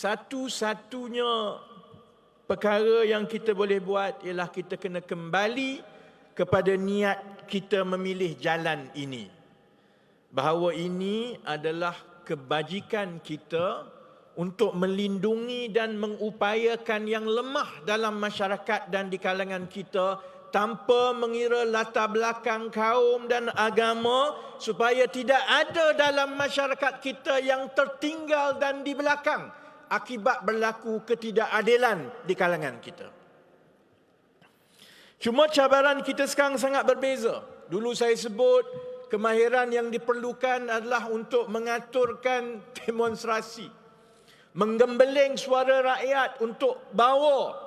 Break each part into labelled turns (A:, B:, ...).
A: satu-satunya perkara yang kita boleh buat ialah kita kena kembali kepada niat kita memilih jalan ini. Bahawa ini adalah kebajikan kita untuk melindungi dan mengupayakan yang lemah dalam masyarakat dan di kalangan kita tanpa mengira latar belakang kaum dan agama, supaya tidak ada dalam masyarakat kita yang tertinggal dan di belakang akibat berlaku ketidakadilan di kalangan kita. Cuma cabaran kita sekarang sangat berbeza. Dulu saya sebut kemahiran yang diperlukan adalah untuk mengaturkan demonstrasi, menggembeling suara rakyat untuk bawa.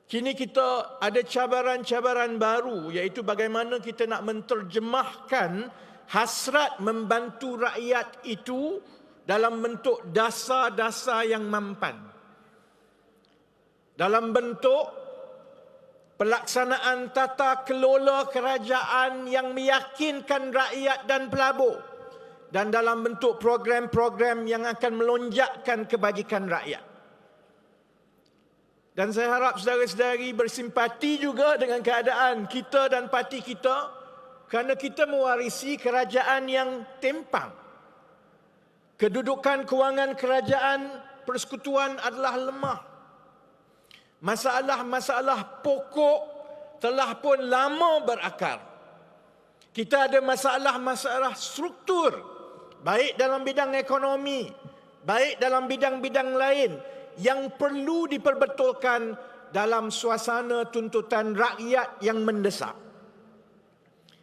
A: Kini kita ada cabaran-cabaran baru, iaitu bagaimana kita nak menterjemahkan hasrat membantu rakyat itu dalam bentuk dasar-dasar yang mampan. Dalam bentuk pelaksanaan tata kelola kerajaan yang meyakinkan rakyat dan pelabur, dan dalam bentuk program-program yang akan melonjakkan kebajikan rakyat. Dan saya harap saudara-saudari bersimpati juga dengan keadaan kita dan parti kita, kerana kita mewarisi kerajaan yang tempang. Kedudukan kewangan kerajaan persekutuan adalah lemah. Masalah-masalah pokok telah pun lama berakar. Kita ada masalah-masalah struktur, baik dalam bidang ekonomi, baik dalam bidang-bidang lain, yang perlu diperbetulkan dalam suasana tuntutan rakyat yang mendesak.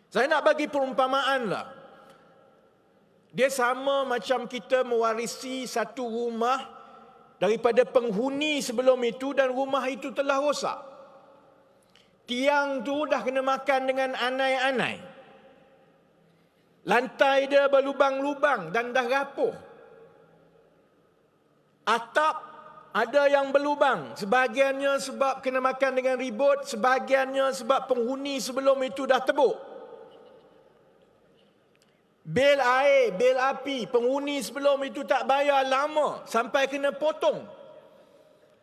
A: Saya nak bagi perumpamaan lah. Dia sama macam kita mewarisi satu rumah daripada penghuni sebelum itu, dan rumah itu telah rosak. Tiang tu dah kena makan dengan anai-anai. Lantai dia berlubang-lubang dan dah rapuh. Atap ada yang berlubang, sebahagiannya sebab kena makan dengan ribut, sebahagiannya sebab penghuni sebelum itu dah tebuk. Bil air, bil api, penghuni sebelum itu tak bayar lama sampai kena potong.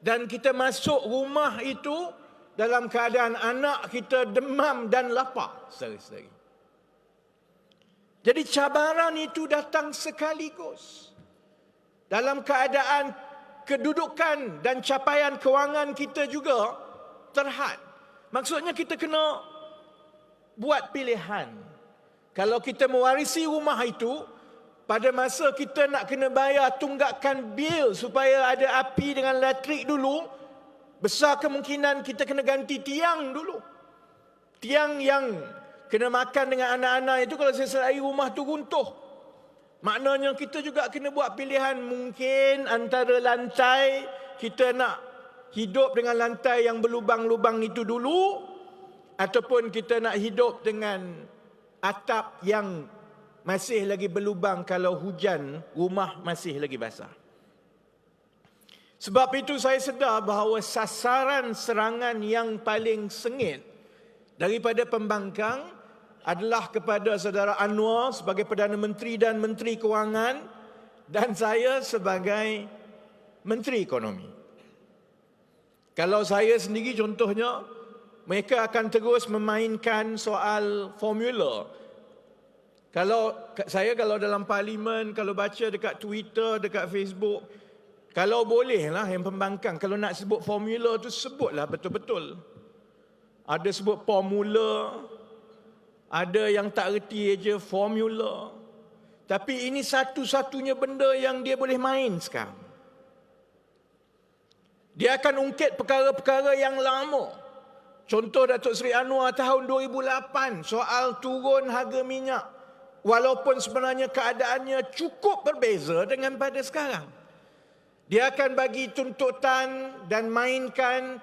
A: Dan kita masuk rumah itu dalam keadaan anak kita demam dan lapar, saudara-saudari. Jadi cabaran itu datang sekaligus. Dalam keadaan kedudukan dan capaian kewangan kita juga terhad. Maksudnya kita kena buat pilihan. Kalau kita mewarisi rumah itu, pada masa kita nak kena bayar tunggakan bil supaya ada api dengan elektrik dulu, besar kemungkinan kita kena ganti tiang dulu. Tiang yang kena makan dengan anak-anak itu, kalau sesuai rumah tu runtuh. Maknanya kita juga kena buat pilihan, mungkin antara lantai kita nak hidup dengan lantai yang berlubang-lubang itu dulu, ataupun kita nak hidup dengan atap yang masih lagi berlubang kalau hujan, rumah masih lagi basah. Sebab itu saya sedar bahawa sasaran serangan yang paling sengit daripada pembangkang adalah kepada saudara Anwar sebagai Perdana Menteri dan Menteri Kewangan, dan saya sebagai Menteri Ekonomi. Kalau saya sendiri contohnya, mereka akan terus memainkan soal formula. Kalau dalam parlimen, kalau baca dekat Twitter, dekat Facebook, kalau bolehlah yang pembangkang, kalau nak sebut formula tu sebutlah betul-betul. Ada sebut formula, ada yang tak reti aja formula. Tapi ini satu-satunya benda yang dia boleh main sekarang. Dia akan ungkit perkara-perkara yang lama. Contoh Datuk Seri Anwar tahun 2008 soal turun harga minyak. Walaupun sebenarnya keadaannya cukup berbeza dengan pada sekarang. Dia akan bagi tuntutan dan mainkan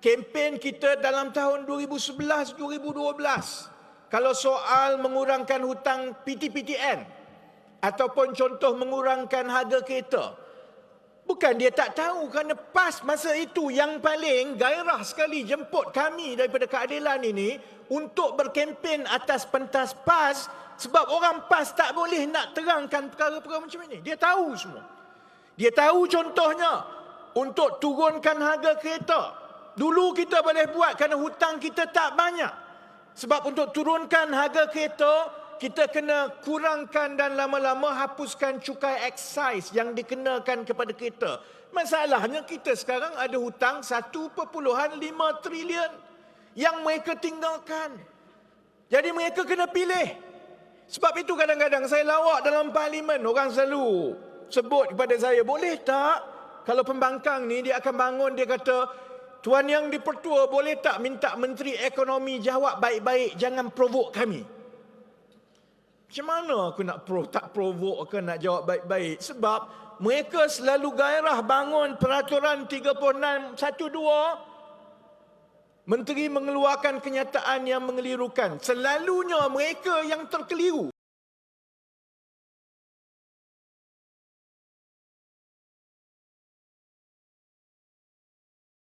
A: kempen kita dalam tahun 2011-2012. Kalau soal mengurangkan hutang PTPTN ataupun contoh mengurangkan harga kereta. Bukan dia tak tahu, kerana PAS masa itu yang paling gairah sekali jemput kami daripada keadilan ini untuk berkempen atas pentas PAS, sebab orang PAS tak boleh nak terangkan perkara-perkara macam ini. Dia tahu semua. Dia tahu contohnya untuk turunkan harga kereta. Dulu kita boleh buat kerana hutang kita tak banyak. Sebab untuk turunkan harga kereta, kita kena kurangkan dan lama-lama hapuskan cukai excise yang dikenakan kepada kereta. Masalahnya kita sekarang ada hutang 1.5 trilion yang mereka tinggalkan. Jadi mereka kena pilih. Sebab itu kadang-kadang saya lawak dalam parlimen, orang selalu sebut kepada saya, boleh tak kalau pembangkang ni dia akan bangun, dia kata, Tuan Yang di-Pertua, boleh tak minta Menteri Ekonomi jawab baik-baik, jangan provok kami. Macam mana aku nak tak provok ke nak jawab baik-baik? Sebab mereka selalu gairah bangun peraturan 3612, Menteri mengeluarkan kenyataan yang mengelirukan. Selalunya mereka yang terkeliru.